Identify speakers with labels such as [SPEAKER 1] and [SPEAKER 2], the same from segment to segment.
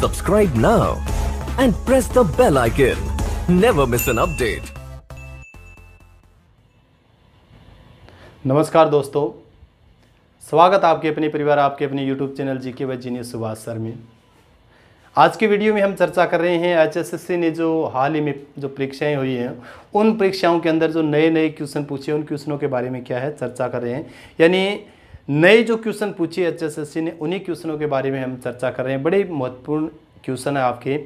[SPEAKER 1] Subscribe now and press the bell icon. Never miss an update.
[SPEAKER 2] नमस्कार दोस्तों, स्वागत आपके अपने परिवार आपके अपने YouTube channel GK by genius Subhash sir में। आज की वीडियो में हम चर्चा कर रहे हैं एचएसएससी ने जो हाल ही में जो परीक्षाएं हुई हैं उन परीक्षाओं के अंदर जो नए नए क्वेश्चन पूछे उन क्वेश्चनों के बारे में क्या है चर्चा कर रहे हैं। यानी नए जो क्वेश्चन पूछे एचएसएससी ने उन्हीं क्वेश्चनों के बारे में हम चर्चा कर रहे हैं। बड़े महत्वपूर्ण क्वेश्चन है आपके,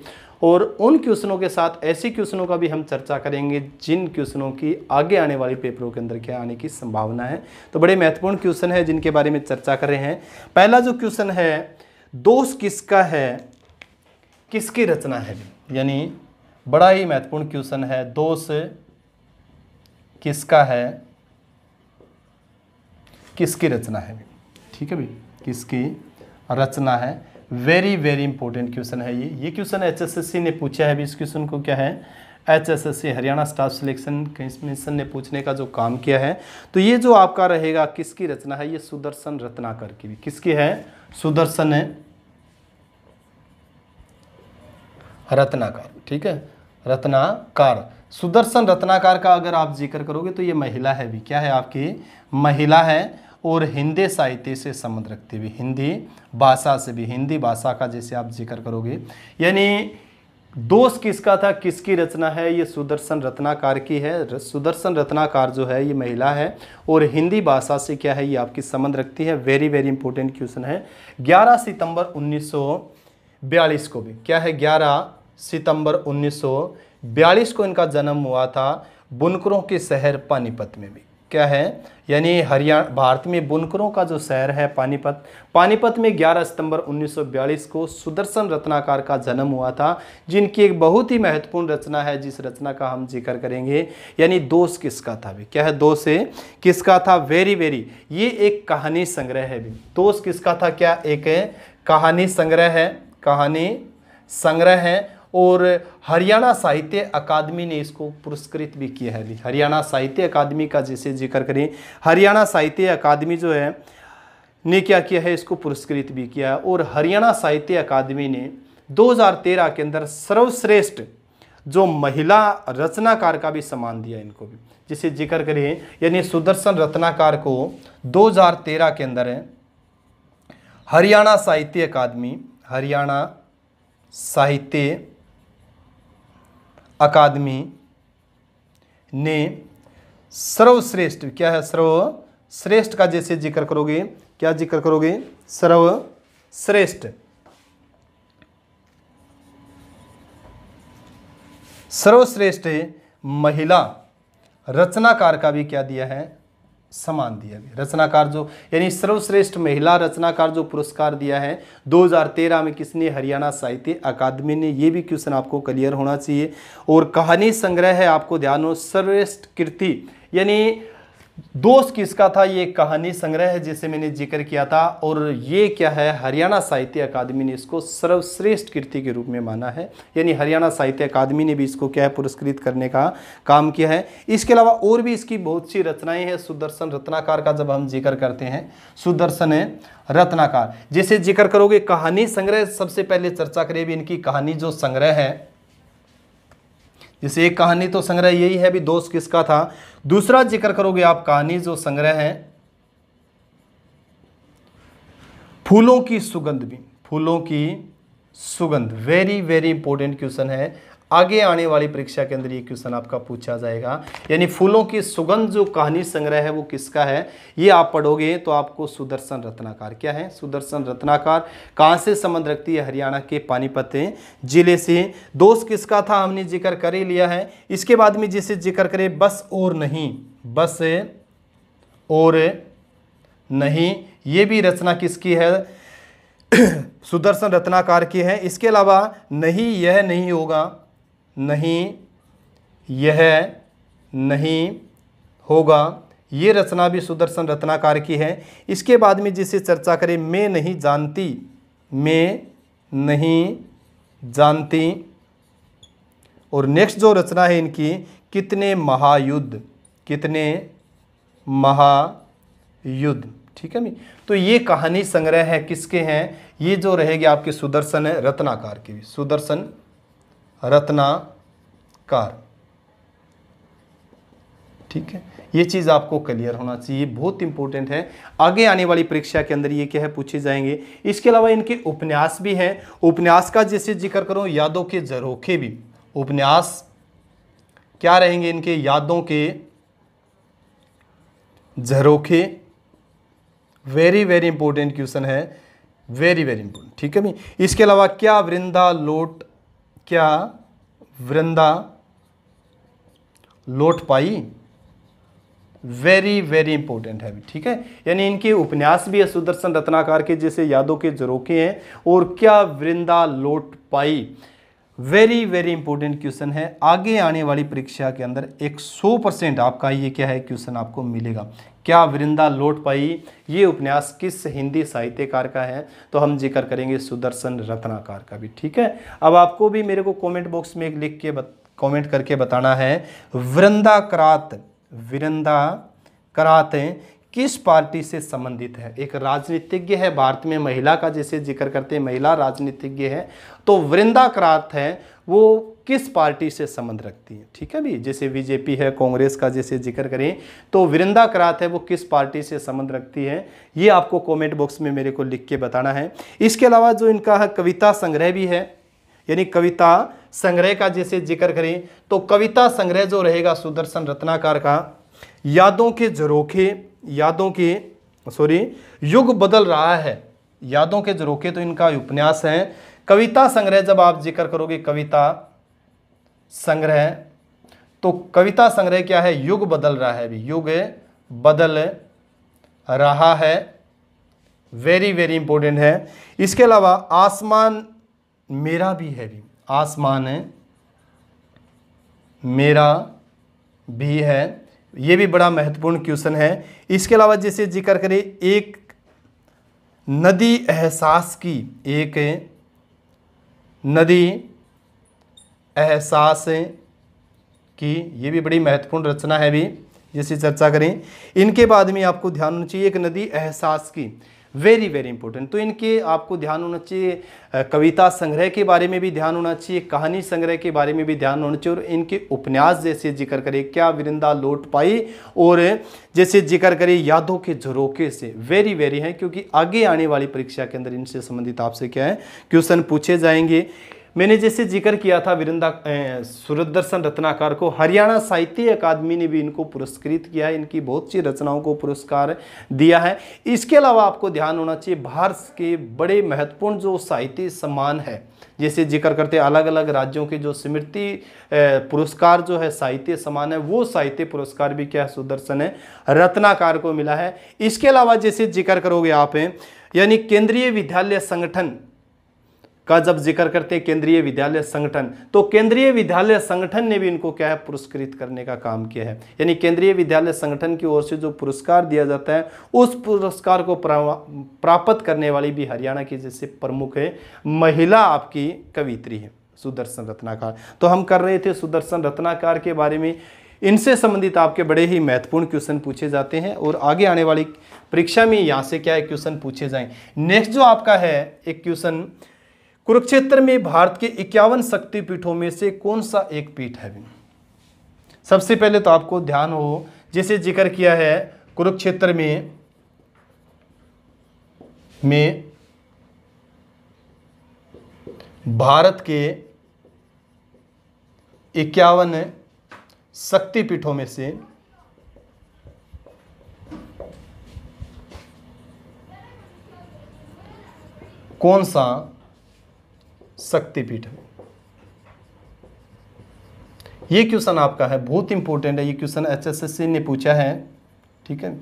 [SPEAKER 2] और उन क्वेश्चनों के साथ ऐसे क्वेश्चनों का भी हम चर्चा करेंगे जिन क्वेश्चनों की आगे आने वाले पेपरों के अंदर क्या आने की संभावना है। तो बड़े महत्वपूर्ण क्वेश्चन है जिनके बारे में चर्चा कर रहे हैं। पहला जो क्वेश्चन है, दोष किसका है, किसकी रचना है। यानी बड़ा ही महत्वपूर्ण क्वेश्चन है, दोष किसका है, किसकी रचना है। ठीक है भाई, किसकी रचना है। वेरी वेरी इंपॉर्टेंट क्वेश्चन है ये क्वेश्चन एचएसएससी ने पूछा है। इस क्वेश्चन को क्या है, HSSC Haryana staff selection commission ने पूछने का जो काम किया है। तो ये जो आपका रहेगा किसकी रचना है, ये सुदर्शन रत्नाकर की भी। किसकी है, सुदर्शन रत्नाकर। ठीक है, रत्नाकर, सुदर्शन रत्नाकर का अगर आप जिक्र करोगे तो ये महिला है भी। क्या है आपकी, महिला है, और हिंदी साहित्य से संबंध रखती हुई, हिंदी भाषा से भी, हिंदी भाषा का जैसे आप जिक्र करोगे। यानी दोष किसका था, किसकी रचना है, ये सुदर्शन रत्नाकर की है। सुदर्शन रत्नाकर जो है ये महिला है और हिंदी भाषा से क्या है, ये आपकी संबंध रखती है। वेरी वेरी इंपॉर्टेंट क्वेश्चन है। 11 सितंबर 1942 को भी क्या है, 11 सितंबर 1942 को इनका जन्म हुआ था बुनकरों के शहर पानीपत में भी। क्या है, यानी हरियाणा भारत में बुनकरों का जो शहर है पानीपत में 11 सितंबर 1942 को सुदर्शन रत्नाकर का जन्म हुआ था, जिनकी एक बहुत ही महत्वपूर्ण रचना है जिस रचना का हम जिक्र करेंगे। यानी दोष किसका था भी। क्या है, दोष किसका था। वेरी वेरी, ये एक कहानी संग्रह है भी। दोष किसका था, क्या एक कहानी संग्रह है, कहानी संग्रह है। और हरियाणा साहित्य अकादमी ने इसको पुरस्कृत भी किया है भी। हरियाणा साहित्य अकादमी का जैसे जिक्र करें, हरियाणा साहित्य अकादमी जो है ने क्या किया है, इसको पुरस्कृत भी किया है। और हरियाणा साहित्य अकादमी ने 2013 के अंदर सर्वश्रेष्ठ जो महिला रचनाकार का भी सम्मान दिया इनको भी, जिसे जिक्र करें। यानी सुदर्शन रत्नाकर को 2013 के अंदर हरियाणा साहित्य अकादमी, हरियाणा साहित्य अकादमी ने सर्वश्रेष्ठ, क्या है, सर्वश्रेष्ठ का जैसे जिक्र करोगे, क्या जिक्र करोगे, सर्वश्रेष्ठ, सर्वश्रेष्ठ महिला रचनाकार का भी क्या दिया है, सम्मान दिया है। रचनाकार जो, यानी सर्वश्रेष्ठ महिला रचनाकार जो पुरस्कार दिया है 2013 में किसने, हरियाणा साहित्य अकादमी ने। ये भी क्वेश्चन आपको क्लियर होना चाहिए। और कहानी संग्रह है, आपको ध्यान हो, सर्वश्रेष्ठ कृति, यानी दोष किसका था, ये कहानी संग्रह है जिसे मैंने जिक्र किया था। और ये क्या है, हरियाणा साहित्य अकादमी ने इसको सर्वश्रेष्ठ कृति के रूप में माना है। यानी हरियाणा साहित्य अकादमी ने भी इसको क्या है, पुरस्कृत करने का काम किया है। इसके अलावा और भी इसकी बहुत सी रचनाएं हैं। सुदर्शन रत्नाकर का जब हम जिक्र करते हैं, सुदर्शन रत्नाकर जैसे जिक्र करोगे, कहानी संग्रह सबसे पहले चर्चा करें भी। इनकी कहानी जो संग्रह है, जैसे एक कहानी तो संग्रह यही है भी, दोष किसका था। दूसरा जिक्र करोगे आप, कहानी जो संग्रह है फूलों की सुगंध भी, फूलों की सुगंध। वेरी वेरी इंपॉर्टेंट क्वेश्चन है, आगे आने वाली परीक्षा के अंदर ये क्वेश्चन आपका पूछा जाएगा। यानी फूलों की सुगंध जो कहानी संग्रह है वो किसका है, ये आप पढ़ोगे तो आपको सुदर्शन रत्नाकर, क्या है, सुदर्शन रत्नाकर कहाँ से संबंध रखती है, हरियाणा के पानीपत जिले से। दोष किसका था हमने जिक्र कर ही लिया है। इसके बाद में जिसे जिक्र करें, बस और नहीं, बस और नहीं, ये भी रचना किसकी है, सुदर्शन रत्नाकर की है। इसके अलावा नहीं यह नहीं होगा, नहीं यह नहीं होगा, ये रचना भी सुदर्शन रत्नाकर की है। इसके बाद में जिसे चर्चा करें, मैं नहीं जानती, मैं नहीं जानती। और नेक्स्ट जो रचना है इनकी, कितने महायुद्ध, कितने महायुद्ध, ठीक है भाई। तो ये कहानी संग्रह है किसके हैं, ये जो रहेगी आपके सुदर्शन रत्नाकर के, सुदर्शन रत्नाकर, ठीक है। ये चीज़ आपको क्लियर होना चाहिए, बहुत इंपॉर्टेंट है, आगे आने वाली परीक्षा के अंदर ये क्या है पूछे जाएंगे। इसके अलावा इनके उपन्यास भी हैं, उपन्यास का जैसे जिक्र करूं यादों के झरोखे भी, उपन्यास क्या रहेंगे इनके, यादों के झरोखे, वेरी वेरी इंपॉर्टेंट क्वेश्चन है, वेरी वेरी इंपॉर्टेंट, ठीक है भाई। इसके अलावा क्या वृंदा लौट पाई, वेरी वेरी इंपॉर्टेंट है, ठीक है। यानी इनके उपन्यास भी है सुदर्शन रत्नाकर के, जैसे यादों के झरोखे हैं और क्या वृंदा लौट पाई, वेरी वेरी इंपॉर्टेंट क्वेश्चन है। आगे आने वाली परीक्षा के अंदर 100% आपका ये क्या है क्वेश्चन आपको मिलेगा, क्या वृंदा लौट पाई, ये उपन्यास किस हिंदी साहित्यकार का है, तो हम जिक्र करेंगे सुदर्शन रत्नाकर का भी, ठीक है। अब आपको भी मेरे को कमेंट बॉक्स में लिख के कमेंट करके बताना है वृंदा करात किस पार्टी से संबंधित है। एक राजनीतिज्ञ है भारत में, महिला का जैसे जिक्र करते हैं, महिला राजनीतिज्ञ है, तो वृंदा करात है वो किस पार्टी से संबंध रखती है, ठीक है भी। जैसे बीजेपी है, कांग्रेस का जैसे जिक्र करें, तो वृंदा करात है वो किस पार्टी से संबंध रखती है, ये आपको कमेंट बॉक्स में मेरे को लिख के बताना है। इसके अलावा जो इनका है कविता संग्रह भी है, यानी कविता संग्रह का जैसे जिक्र करें, तो कविता संग्रह जो रहेगा सुदर्शन रत्नाकर का, यादों के युग बदल रहा है, यादों के झरोखे तो इनका उपन्यास है। कविता संग्रह जब आप जिक्र करोगे कविता संग्रह, तो कविता संग्रह क्या है, युग बदल रहा है, युग बदल रहा है, वेरी वेरी इंपॉर्टेंट है। इसके अलावा आसमान मेरा भी है, आसमान मेरा भी है, ये भी बड़ा महत्वपूर्ण क्वेश्चन है। इसके अलावा जैसे जिक्र करें एक नदी एहसास की, ये भी बड़ी महत्वपूर्ण रचना है भी, जैसे चर्चा करें। इनके बाद में आपको ध्यान होना चाहिए एक नदी एहसास की, वेरी वेरी इंपॉर्टेंट। तो इनके आपको ध्यान होना चाहिए, कविता संग्रह के बारे में भी ध्यान होना चाहिए, कहानी संग्रह के बारे में भी ध्यान होना चाहिए, और इनके उपन्यास जैसे जिक्र करें क्या वृंदा लौट पाई, और जैसे जिक्र करें यादों के झरोखे से, वेरी वेरी है, क्योंकि आगे आने वाली परीक्षा के अंदर इनसे संबंधित आपसे क्या है क्वेश्चन पूछे जाएंगे। मैंने जैसे जिक्र किया था सुदर्शन रत्नाकर को हरियाणा साहित्य अकादमी ने भी इनको पुरस्कृत किया है, इनकी बहुत सी रचनाओं को पुरस्कार दिया है। इसके अलावा आपको ध्यान होना चाहिए भारत के बड़े महत्वपूर्ण जो साहित्य सम्मान है, जैसे जिक्र करते हैं अलग अलग राज्यों के जो स्मृति पुरस्कार जो है साहित्य सम्मान है, वो साहित्य पुरस्कार भी क्या है सुदर्शन रत्नाकर को मिला है। इसके अलावा जैसे जिक्र करोगे आप यानी केंद्रीय विद्यालय संगठन का जब जिक्र करते हैं केंद्रीय विद्यालय संगठन, तो केंद्रीय विद्यालय संगठन ने भी इनको क्या है पुरस्कृत करने का काम किया है। यानी केंद्रीय विद्यालय संगठन की ओर से जो पुरस्कार दिया जाता है उस पुरस्कार को प्राप्त करने वाली भी हरियाणा की जैसे प्रमुख है महिला आपकी कवित्री है सुदर्शन रत्नाकर। तो हम कर रहे थे सुदर्शन रत्नाकर के बारे में, इनसे संबंधित आपके बड़े ही महत्वपूर्ण क्वेश्चन पूछे जाते हैं और आगे आने वाली परीक्षा में यहाँ से क्या है क्वेश्चन पूछे जाएं। नेक्स्ट जो आपका है एक क्वेश्चन, कुरुक्षेत्र में भारत के 51 शक्तिपीठों में से कौन सा एक पीठ है। सबसे पहले तो आपको ध्यान हो जैसे जिक्र किया है कुरुक्षेत्र में भारत के 51 शक्तिपीठों में से कौन सा शक्तिपीठ है। ये क्वेश्चन आपका है, बहुत इंपॉर्टेंट है, ये क्वेश्चन HSSC ने पूछा है, ठीक है।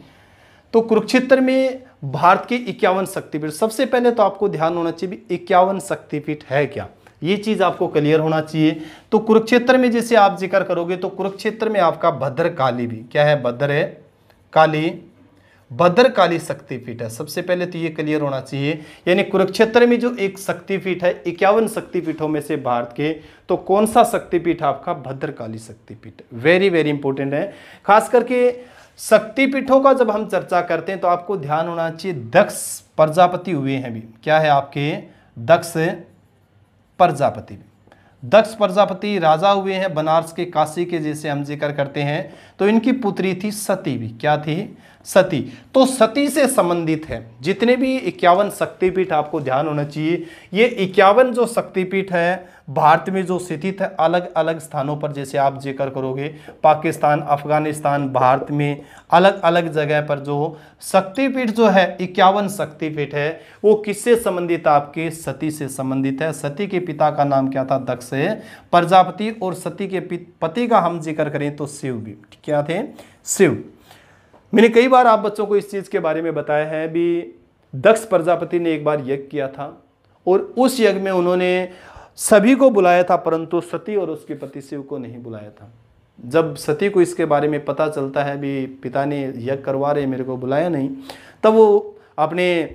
[SPEAKER 2] तो कुरुक्षेत्र में भारत के 51 शक्तिपीठ, सबसे पहले तो आपको ध्यान होना चाहिए 51 शक्तिपीठ है क्या, ये चीज आपको क्लियर होना चाहिए। तो कुरुक्षेत्र में जैसे आप जिक्र करोगे तो कुरुक्षेत्र में आपका भद्रकाली भी क्या है, भद्रकाली शक्तिपीठ है। सबसे पहले तो ये क्लियर होना चाहिए, यानी कुरुक्षेत्र में जो एक शक्तिपीठ है 51 शक्तिपीठों में से भारत के, तो कौन सा शक्तिपीठ आपका भद्रकाली शक्तिपीठ, वेरी वेरी इंपॉर्टेंट है। खास करके शक्तिपीठों का जब हम चर्चा करते हैं तो आपको ध्यान होना चाहिए दक्ष प्रजापति हुए हैं भी। क्या है आपके? दक्ष प्रजापति। दक्ष प्रजापति राजा हुए हैं बनारस के, काशी के, जैसे हम जिक्र करते हैं। तो इनकी पुत्री थी सती भी। क्या थी? सती। तो सती से संबंधित है जितने भी 51 शक्तिपीठ, आपको ध्यान होना चाहिए ये 51 जो शक्तिपीठ है भारत में जो स्थित है अलग अलग स्थानों पर, जैसे आप जिक्र करोगे पाकिस्तान, अफगानिस्तान, भारत में अलग अलग जगह पर जो शक्तिपीठ जो है 51 शक्तिपीठ है वो किससे संबंधित? आपके सती से संबंधित है। सती के पिता का नाम क्या था? दक्ष प्रजापति। और सती के पति का हम जिक्र करें तो शिव भी। क्या थे? शिव। मैंने कई बार आप बच्चों को इस चीज के बारे में बताया है भी। दक्ष प्रजापति ने एक बार यज्ञ किया था और उस यज्ञ में उन्होंने सभी को बुलाया था परंतु सती और उसके पति शिव को नहीं बुलाया था। जब सती को इसके बारे में पता चलता है भी पिता ने यज्ञ करवा रहे, मेरे को बुलाया नहीं, तब वो अपने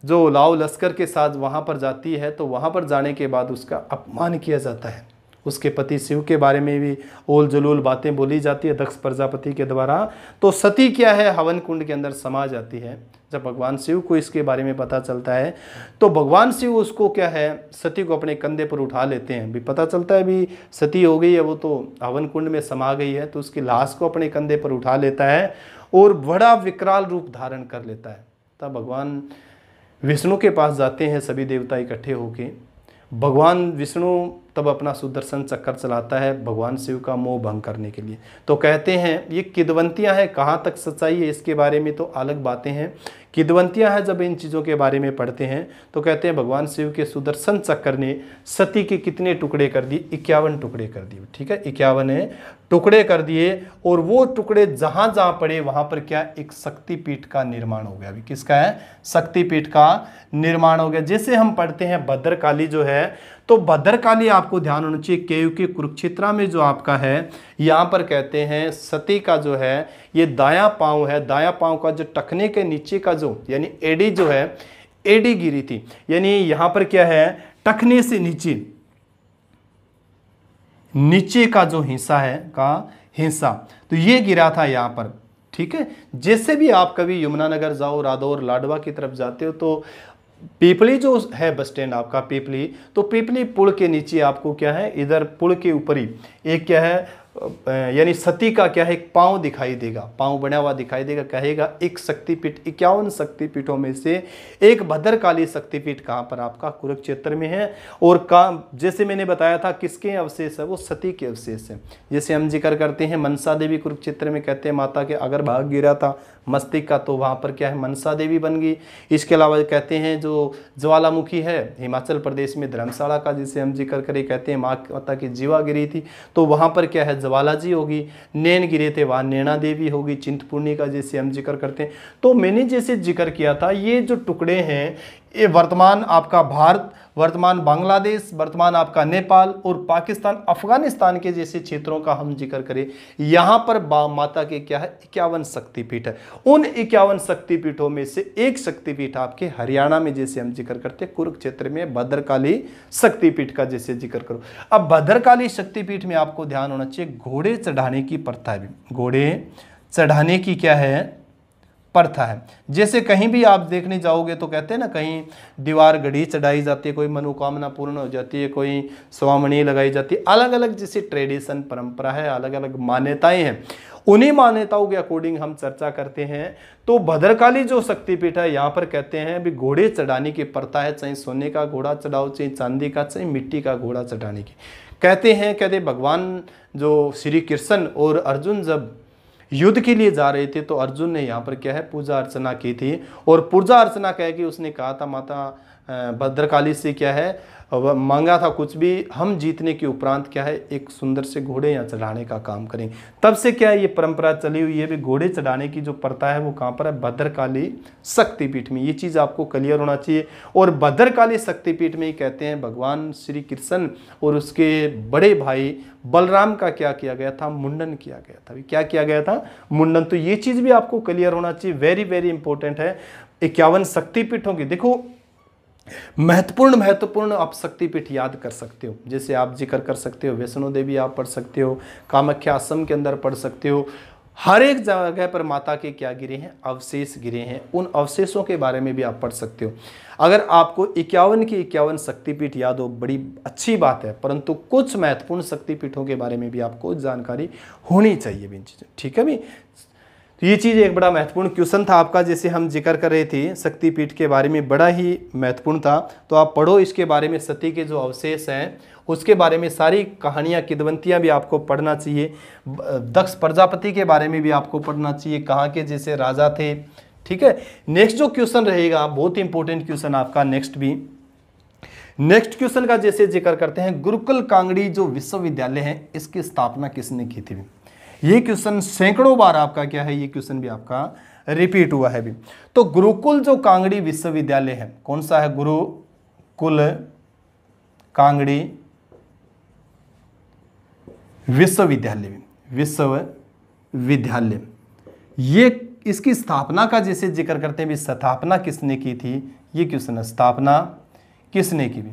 [SPEAKER 2] जो लाव लश्कर के साथ वहाँ पर जाती है। तो वहाँ पर जाने के बाद उसका अपमान किया जाता है। उसके पति शिव के बारे में भी ओल जलूल बातें बोली जाती है दक्ष प्रजापति के द्वारा। तो सती क्या है? हवन कुंड के अंदर समा जाती है। जब भगवान शिव को इसके बारे में पता चलता है तो भगवान शिव उसको क्या है, सती को अपने कंधे पर उठा लेते हैं। भी पता चलता है भी सती हो गई है, वो तो हवन कुंड में समा गई है, तो उसकी लाश को अपने कंधे पर उठा लेता है और बड़ा विकराल रूप धारण कर लेता है। तब भगवान विष्णु के पास जाते हैं सभी देवता इकट्ठे होके। भगवान विष्णु तब अपना सुदर्शन चक्कर चलाता है भगवान शिव का मोह भंग करने के लिए। तो कहते हैं ये किदवंतियाँ हैं, कहाँ तक सच्चाई है इसके बारे में तो अलग बातें हैं। किदवंतियाँ हैं, जब इन चीज़ों के बारे में पढ़ते हैं तो कहते हैं भगवान शिव के सुदर्शन चक्कर ने सती के कितने टुकड़े कर दिए? 51 टुकड़े कर दिए। ठीक है, 51 टुकड़े कर दिए। और वो टुकड़े जहाँ जहाँ पड़े वहाँ पर क्या? एक शक्तिपीठ का निर्माण हो गया। अभी किसका है? शक्तिपीठ का निर्माण हो गया। जैसे हम पढ़ते हैं भद्रकाली जो है, तो भद्रकाली आपको ध्यान होना चाहिए केयू के कुरुक्षेत्र में जो आपका है, यहाँ पर कहते हैं सती का जो है ये दायां पांव है। दायां पांव का जो टखने के नीचे का जो यानी एडी जो है, एडी गिरी थी। यानी यहाँ पर क्या है? टखने से नीचे का जो हिस्सा है का हिस्सा, तो ये गिरा था यहाँ पर। ठीक है, जैसे भी आप कभी यमुनानगर जाओ, रादौर, लाडवा की तरफ जाते हो तो पीपली जो है बस स्टैंड आपका पीपली, तो पीपली पुल के नीचे आपको क्या है, इधर पुल के ऊपर ही एक क्या है यानी सती का क्या है एक पांव दिखाई देगा, पांव बना हुआ दिखाई देगा। कहेगा एक शक्तिपीठ, 51 शक्तिपीठों में से एक भद्रकाली शक्तिपीठ कहाँ पर? आपका कुरुक्षेत्र में है। और का जैसे मैंने बताया था किसके अवशेष है? वो सती के अवशेष है। जैसे हम जिक्र करते हैं मनसा देवी कुरुक्षेत्र में, कहते हैं माता के अगर भाग गिरा था मस्तिष्क का तो वहाँ पर क्या है? मनसा देवी बन गई। इसके अलावा कहते हैं जो ज्वालामुखी है हिमाचल प्रदेश में धर्मशाला का, जिसे हम जिक्र करें, कहते हैं माता की जीवा गिरी थी तो वहाँ पर क्या है? ज्वालाजी होगी। नैन गिरे थे वहाँ नैना देवी होगी। चिंतपूर्णी का जैसे हम जिक्र करते हैं। तो मैंने जैसे जिक्र किया था ये जो टुकड़े हैं ये वर्तमान आपका भारत, वर्तमान बांग्लादेश, वर्तमान आपका नेपाल और पाकिस्तान, अफगानिस्तान के जैसे क्षेत्रों का हम जिक्र करें, यहाँ पर माता के क्या है? 51 शक्तिपीठ है। उन 51 शक्तिपीठों में से एक शक्तिपीठ आपके हरियाणा में जैसे हम जिक्र करते हैं कुरुक्षेत्र में भद्रकाली शक्तिपीठ का जैसे जिक्र करो। अब भद्रकाली शक्तिपीठ में आपको ध्यान होना चाहिए घोड़े चढ़ाने की प्रथा है। घोड़े चढ़ाने की क्या है? प्रथा है। जैसे कहीं भी आप देखने जाओगे तो कहते हैं ना, कहीं दीवार घड़ी चढ़ाई जाती है, कोई मनोकामना पूर्ण हो जाती है, कोई स्वामणी लगाई जाती है। अलग अलग जैसे ट्रेडिशन परंपरा है, अलग अलग मान्यताएं हैं। उन्हीं मान्यताओं के अकॉर्डिंग हम चर्चा करते हैं। तो भद्रकाली जो शक्तिपीठ है यहाँ पर कहते हैं भी घोड़े चढ़ाने की प्रथा है। चाहे सोने का घोड़ा चढ़ाओ, चाहे चांदी का, चाहे मिट्टी का घोड़ा चढ़ाने की कहते भगवान जो श्री कृष्ण और अर्जुन जब युद्ध के लिए जा रहे थे तो अर्जुन ने यहाँ पर क्या है? पूजा अर्चना की थी। और पूजा अर्चना कह के उसने कहा था माता भद्रकाली से क्या है मांगा था कुछ भी, हम जीतने के उपरांत क्या है एक सुंदर से घोड़े यहाँ चढ़ाने का काम करें। तब से क्या है ये परंपरा चली हुई है भी घोड़े चढ़ाने की जो प्रथा है वो कहाँ पर है? भद्रकाली शक्तिपीठ में। ये चीज़ आपको क्लियर होना चाहिए। और भद्रकाली शक्तिपीठ में ही कहते हैं भगवान श्री कृष्ण और उसके बड़े भाई बलराम का क्या किया गया था? मुंडन किया गया था। क्या किया गया था? मुंडन। तो ये चीज़ भी आपको क्लियर होना चाहिए, वेरी वेरी इंपॉर्टेंट है। 51 शक्तिपीठों की देखो महत्वपूर्ण आप शक्तिपीठ याद कर सकते हो। जैसे आप जिक्र कर सकते हो वैष्णो देवी आप पढ़ सकते हो, कामाख्या असम के अंदर पढ़ सकते हो, हर एक जगह पर माता के क्या गिरे हैं, अवशेष गिरे हैं। उन अवशेषों के बारे में भी आप पढ़ सकते हो। अगर आपको 51 की 51 शक्तिपीठ याद हो, बड़ी अच्छी बात है, परंतु कुछ महत्वपूर्ण शक्तिपीठों के बारे में भी आपको जानकारी होनी चाहिए भी इन चीज़ें, ठीक है भी। तो ये चीज़ एक बड़ा महत्वपूर्ण क्वेश्चन था आपका, जैसे हम जिक्र कर रहे थे शक्तिपीठ के बारे में, बड़ा ही महत्वपूर्ण था। तो आप पढ़ो इसके बारे में, सती के जो अवशेष हैं उसके बारे में सारी कहानियाँ, किदवंतियाँ भी आपको पढ़ना चाहिए। दक्ष प्रजापति के बारे में भी आपको पढ़ना चाहिए, कहाँ के जैसे राजा थे, ठीक है। नेक्स्ट जो क्वेश्चन रहेगा बहुत इंपॉर्टेंट क्वेश्चन आपका, नेक्स्ट क्वेश्चन का जैसे जिक्र करते हैं, गुरुकुल कांगड़ी जो विश्वविद्यालय है इसकी स्थापना किसने की थी। ये क्वेश्चन सैकड़ों बार आपका क्या है, ये क्वेश्चन भी आपका रिपीट हुआ है भी। तो गुरुकुल जो कांगड़ी विश्वविद्यालय है कौन सा है, गुरुकुल कांगड़ी विश्वविद्यालय, ये इसकी स्थापना का जैसे जिक्र करते हैं भी, स्थापना किसने की थी, ये क्वेश्चन है, स्थापना किसने की भी।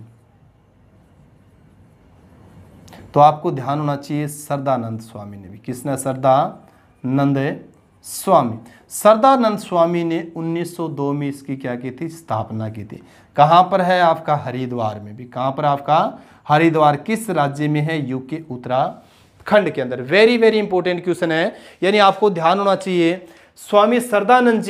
[SPEAKER 2] तो आपको ध्यान होना चाहिए सरदानंद स्वामी ने भी। किसने, सरदानंद स्वामी। सरदानंद स्वामी ने 1902 में इसकी क्या की थी, स्थापना की थी। कहाँ पर है आपका, हरिद्वार में भी। कहाँ पर आपका, हरिद्वार। किस राज्य में है, यूके उत्तराखंड के अंदर। वेरी वेरी इंपॉर्टेंट क्वेश्चन है, यानी आपको ध्यान होना चाहिए। स्वामी सरदानंद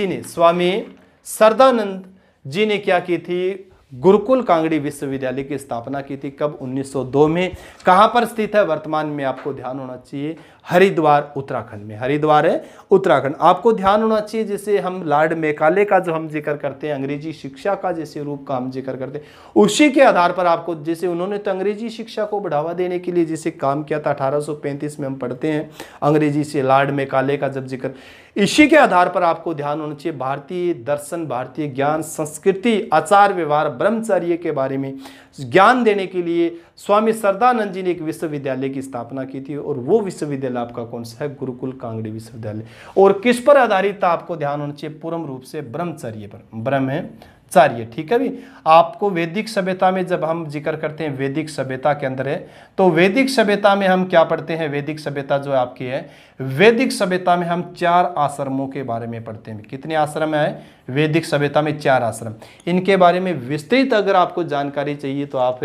[SPEAKER 2] जी ने क्या की थी, गुरुकुल कांगड़ी विश्वविद्यालय की स्थापना की थी। कब, 1902 में। कहां पर स्थित है, वर्तमान में आपको ध्यान होना चाहिए हरिद्वार उत्तराखंड में। हरिद्वार है उत्तराखंड। आपको ध्यान होना चाहिए, जैसे हम लॉर्ड मैकाले का जो हम जिक्र करते हैं, अंग्रेजी शिक्षा का जैसे रूप का हम जिक्र करते हैं, उसी के आधार पर आपको, जैसे उन्होंने तो अंग्रेजी शिक्षा को बढ़ावा देने के लिए जैसे काम किया था, 1835 में हम पढ़ते हैं अंग्रेजी से लॉर्ड मैकाले का जब जिक्र, इसी के आधार पर आपको ध्यान होना चाहिए भारतीय दर्शन, भारतीय ज्ञान, संस्कृति, आचार व्यवहार, ब्रह्मचर्य के बारे में ज्ञान देने के लिए स्वामी सरदानंद जी ने एक विश्वविद्यालय की स्थापना की थी। और वो विश्वविद्यालय आपका कौन सा है, गुरुकुल कांगड़ी विश्वविद्यालय। और किस पर आधारित था, आपको ध्यान होना चाहिए पूर्ण रूप से ब्रह्मचर्य पर, ब्रह्मचर्य, ठीक है भी। आपको वैदिक सभ्यता में जब हम जिक्र करते हैं, वैदिक सभ्यता के अंदर है, तो वैदिक सभ्यता में हम क्या पढ़ते हैं, वैदिक सभ्यता जो आपकी है, वैदिक सभ्यता में हम 4 आश्रमों के बारे में पढ़ते हैं। कितने आश्रम है वैदिक सभ्यता में, 4 आश्रम। इनके बारे में विस्तृत अगर आपको जानकारी चाहिए तो आप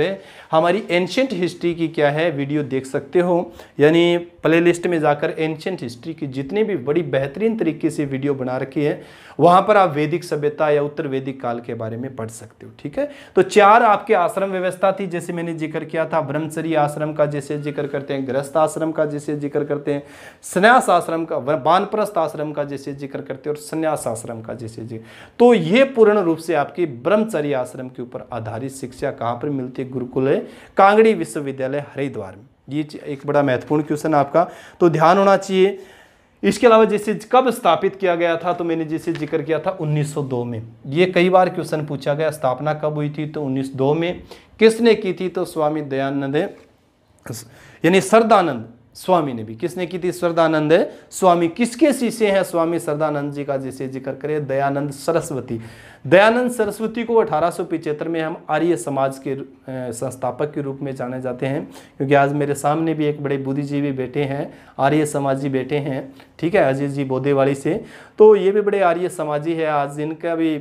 [SPEAKER 2] हमारी एंशिएंट हिस्ट्री की क्या है वीडियो देख सकते हो, यानी प्लेलिस्ट में जाकर एंशिएंट हिस्ट्री की जितनी भी बड़ी बेहतरीन तरीके से वीडियो बना रखी है, वहां पर आप वैदिक सभ्यता या उत्तर वैदिक काल के बारे में पढ़ सकते हो, ठीक है। तो 4 आपके आश्रम व्यवस्था थी, जैसे मैंने जिक्र किया था, ब्रह्मचर्य आश्रम का जैसे जिक्र करते हैं, गृहस्थ आश्रम का जैसे जिक्र करते हैं, संन्यास आश्रम का, वानप्रस्थ आश्रम का जैसे जिक्र करते हैं, और संन्यास आश्रम का जैसे जिक्र। तो ये पूर्ण रूप से आपकी ब्रह्मचर्य आश्रम के ऊपर आधारित शिक्षा कहाँ पर मिलती है, गुरुकुल कांगड़ी विश्वविद्यालय हरिद्वार में। ये एक बड़ा महत्वपूर्ण क्वेश्चन आपका, तो ध्यान होना चाहिए। इसके अलावा जैसे कब स्थापित किया गया था, तो मैंने जैसे जिक्र किया था 1902 में। ये कई बार क्वेश्चन पूछा गया, स्थापना कब हुई थी, तो 1902 में। किसने की थी, तो स्वामी दयानंद यानी सरदानंद स्वामी ने भी। किसने की थी, सरदानंद स्वामी। किसके शिष्य हैं स्वामी सरदानंद जी का जैसे जिक्र करें, दयानंद सरस्वती। दयानंद सरस्वती को 1875 में हम आर्य समाज के संस्थापक के रूप में जाने जाते हैं, क्योंकि आज मेरे सामने भी एक बड़े बुद्धिजीवी बैठे हैं, आर्य समाजी बैठे हैं, ठीक है, अजीत जी बोदेवाली से। तो ये भी बड़े आर्य समाजी है, आज इनका भी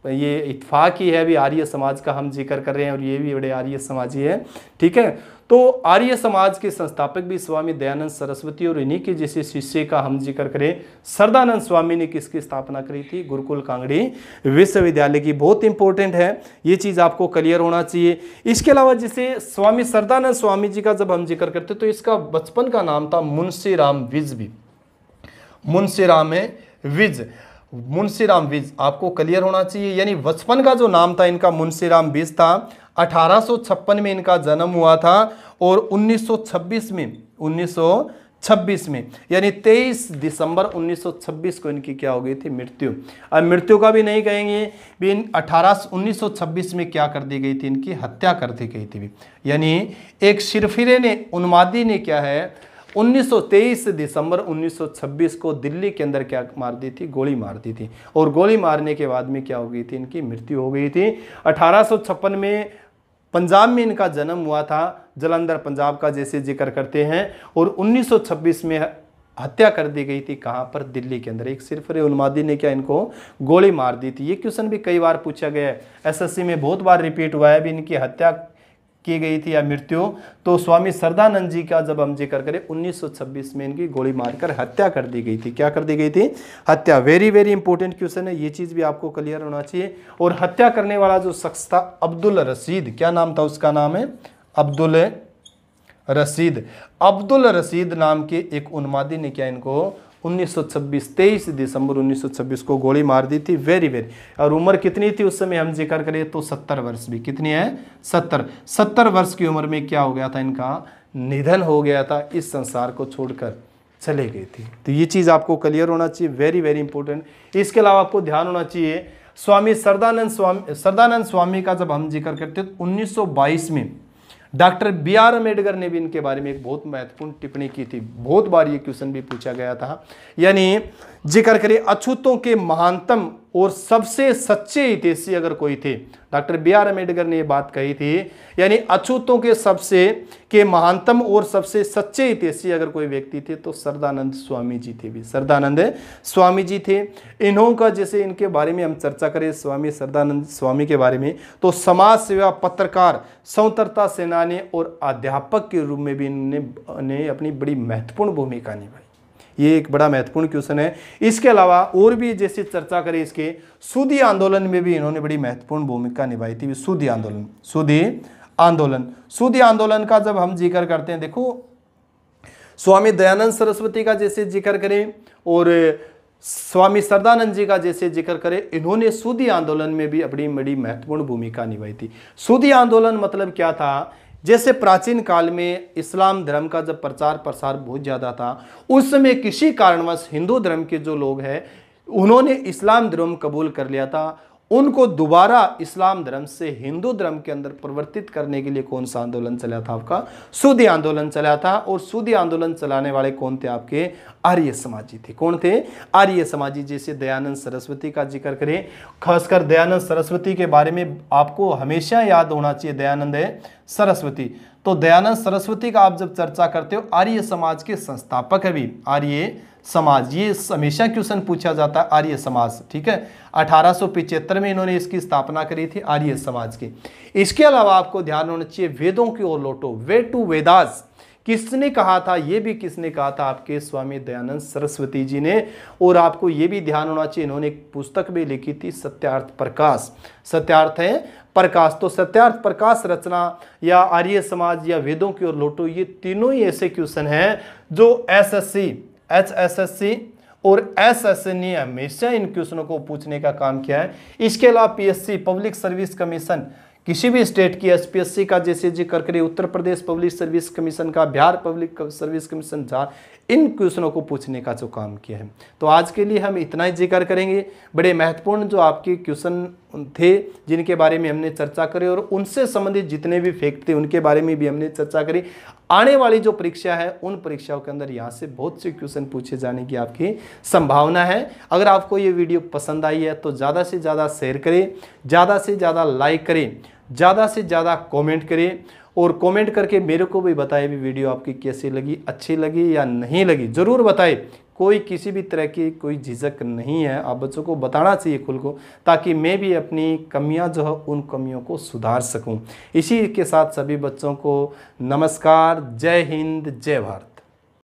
[SPEAKER 2] ये इत्फाक ही है, भी आर्य समाज का हम जिक्र कर रहे हैं, और ये भी बड़े आर्य समाजी है, ठीक है। तो आर्य समाज के संस्थापक भी स्वामी दयानंद सरस्वती, और इन्हीं के जैसे शिष्य का हम जिक्र करें, सरदानंद स्वामी ने किसकी स्थापना करी थी, गुरुकुल कांगड़ी विश्वविद्यालय की। बहुत इंपॉर्टेंट है, ये चीज़ आपको क्लियर होना चाहिए। इसके अलावा जैसे स्वामी सरदानंद स्वामी जी का जब हम जिक्र करते तो इसका बचपन का नाम था मुंशीराम विज भी। मुंशीराम विज आपको क्लियर होना चाहिए, यानी बचपन का जो नाम था इनका मुंशीराम विज था। 1856 में इनका जन्म हुआ था, और 1926 में यानी 23 दिसंबर 1926 को इनकी क्या हो गई थी, मृत्यु। अब मृत्यु का भी नहीं कहेंगे भी, 1926 में क्या कर दी गई थी, इनकी हत्या कर दी गई थी। यानी एक सिरफिरे ने, उन्मादी ने क्या है, 23 दिसंबर 1926 को दिल्ली के अंदर क्या मार दी थी, गोली मार दी थी। और गोली मारने के बाद में क्या हो गई थी, इनकी मृत्यु हो गई थी। 1856 में पंजाब में इनका जन्म हुआ था, जलंधर पंजाब का जैसे जिक्र करते हैं, और 1926 में हत्या कर दी गई थी। कहाँ पर? दिल्ली के अंदर। एक सिर्फ उन्मादी ने क्या इनको गोली मार दी थी। ये क्वेश्चन भी कई बार पूछा गया है, एसएससी में बहुत बार रिपीट हुआ है। भी इनकी हत्या की गई थी या मृत्यु, तो स्वामी श्रद्धानंद जी का जब हम जिक्र करें 1926 में इनकी गोली मारकर हत्या कर दी गई थी। क्या कर दी गई थी? हत्या। वेरी वेरी इंपॉर्टेंट क्वेश्चन है, ये चीज भी आपको क्लियर होना चाहिए। और हत्या करने वाला जो शख्स था अब्दुल रशीद, क्या नाम था उसका? नाम है अब्दुल रशीद। अब्दुल रशीद नाम के एक उन्मादी ने क्या इनको 1926 23 दिसंबर 1926 को गोली मार दी थी। Very very. और उम्र कितनी थी उस समय हम जिक्र करें तो 70 वर्ष भी। कितनी है? 70 वर्ष की उम्र में क्या हो गया था? इनका निधन हो गया था, इस संसार को छोड़कर चले गए थे। तो ये चीज़ आपको क्लियर होना चाहिए, वेरी वेरी इंपॉर्टेंट। इसके अलावा आपको ध्यान होना चाहिए स्वामी श्रद्धानंद स्वामी का जब हम जिक्र करते हैं 1922 में डॉक्टर बी आर अम्बेडकर ने भी इनके बारे में एक बहुत महत्वपूर्ण टिप्पणी की थी। बहुत बार ये क्वेश्चन भी पूछा गया था। यानी जिक्र करें अछूतों के महानतम और सबसे सच्चे हितैषी अगर कोई थे, डॉक्टर बी आर अम्बेडकर ने ये बात कही थी। यानी अछूतों के महानतम और सबसे सच्चे हितैषी अगर कोई व्यक्ति थे तो श्रद्धानंद स्वामी जी थे। भी श्रद्धानंद स्वामी जी थे। इन्हों का जैसे इनके बारे में हम चर्चा करें स्वामी श्रद्धानंद स्वामी के बारे में, तो समाज सेवा, पत्रकार, स्वतंत्रता सेनानी और अध्यापक के रूप में भी इन्होंने अपनी बड़ी महत्वपूर्ण भूमिका निभाई। ये एक बड़ा महत्वपूर्ण क्वेश्चन है। इसके अलावा और भी जैसे चर्चा करें इसके सूदी आंदोलन में भी इन्होंने बड़ी महत्वपूर्ण भूमिका निभाई थी। सूदी आंदोलन का जब हम जिक्र करते हैं, देखो स्वामी दयानंद सरस्वती का जैसे जिक्र करें और स्वामी श्रद्धानंद जी का जैसे जिक्र करें, इन्होंने सूदी आंदोलन में भी अपनी बड़ी महत्वपूर्ण भूमिका निभाई थी। सूदी आंदोलन मतलब क्या था? जैसे प्राचीन काल में इस्लाम धर्म का जब प्रचार प्रसार बहुत ज़्यादा था, उस समय किसी कारणवश हिंदू धर्म के जो लोग हैं उन्होंने इस्लाम धर्म कबूल कर लिया था। उनको दोबारा इस्लाम धर्म से हिंदू धर्म के अंदर परिवर्तित करने के लिए कौन सा आंदोलन चला था? आपका सूदी आंदोलन चला था। और सूदी आंदोलन चलाने वाले कौन थे? आपके आर्य समाजी थे। कौन थे? आर्य समाजी। जैसे दयानंद सरस्वती का जिक्र करें, खासकर दयानंद सरस्वती के बारे में आपको हमेशा याद होना चाहिए, दयानंद सरस्वती। तो दयानंद सरस्वती का आप जब चर्चा करते हो, आर्य समाज के संस्थापक है भी आर्य समाज। ये हमेशा क्वेश्चन पूछा जाता है, आर्य समाज। ठीक है, 1875 में इन्होंने इसकी स्थापना करी थी, आर्य समाज की। इसके अलावा आपको ध्यान होना चाहिए वेदों की ओर लौटो, वे टू वेदास किसने कहा था? ये भी किसने कहा था? आपके स्वामी दयानंद सरस्वती जी ने। और आपको ये भी ध्यान होना चाहिए इन्होंने एक पुस्तक भी लिखी थी, सत्यार्थ प्रकाश। सत्यार्थ है प्रकाश। तो सत्यार्थ प्रकाश रचना या आर्य समाज या वेदों की ओर लौटो, ये तीनों ही ऐसे क्वेश्चन हैं जो एसएससी, HSSC और SSC ने हमेशा इन क्वेश्चनों को पूछने का काम किया है। इसके अलावा पीएससी, पब्लिक सर्विस कमीशन, किसी भी स्टेट की एसपीएससी का जैसे जिक्र करें, Uttar Pradesh public service commission का, बिहार पब्लिक सर्विस कमीशन, झार, इन क्वेश्चनों को पूछने का जो काम किया है। तो आज के लिए हम इतना ही जिक्र करेंगे। बड़े महत्वपूर्ण जो आपके क्वेश्चन थे जिनके बारे में हमने चर्चा करी और उनसे संबंधित जितने भी फैक्ट थे उनके बारे में भी हमने चर्चा करी। आने वाली जो परीक्षा है उन परीक्षाओं के अंदर यहाँ से बहुत से क्वेश्चन पूछे जाने की आपकी संभावना है। अगर आपको ये वीडियो पसंद आई है तो ज़्यादा से ज़्यादा शेयर करें, ज़्यादा से ज़्यादा लाइक करें, ज़्यादा से ज़्यादा कमेंट करें और कमेंट करके मेरे को भी बताएं भी वीडियो आपकी कैसी लगी, अच्छी लगी या नहीं लगी, ज़रूर बताएं। कोई किसी भी तरह की कोई झिझक नहीं है, आप बच्चों को बताना चाहिए खुद को, ताकि मैं भी अपनी कमियां जो है उन कमियों को सुधार सकूं। इसी के साथ सभी बच्चों को नमस्कार, जय हिंद, जय भारत।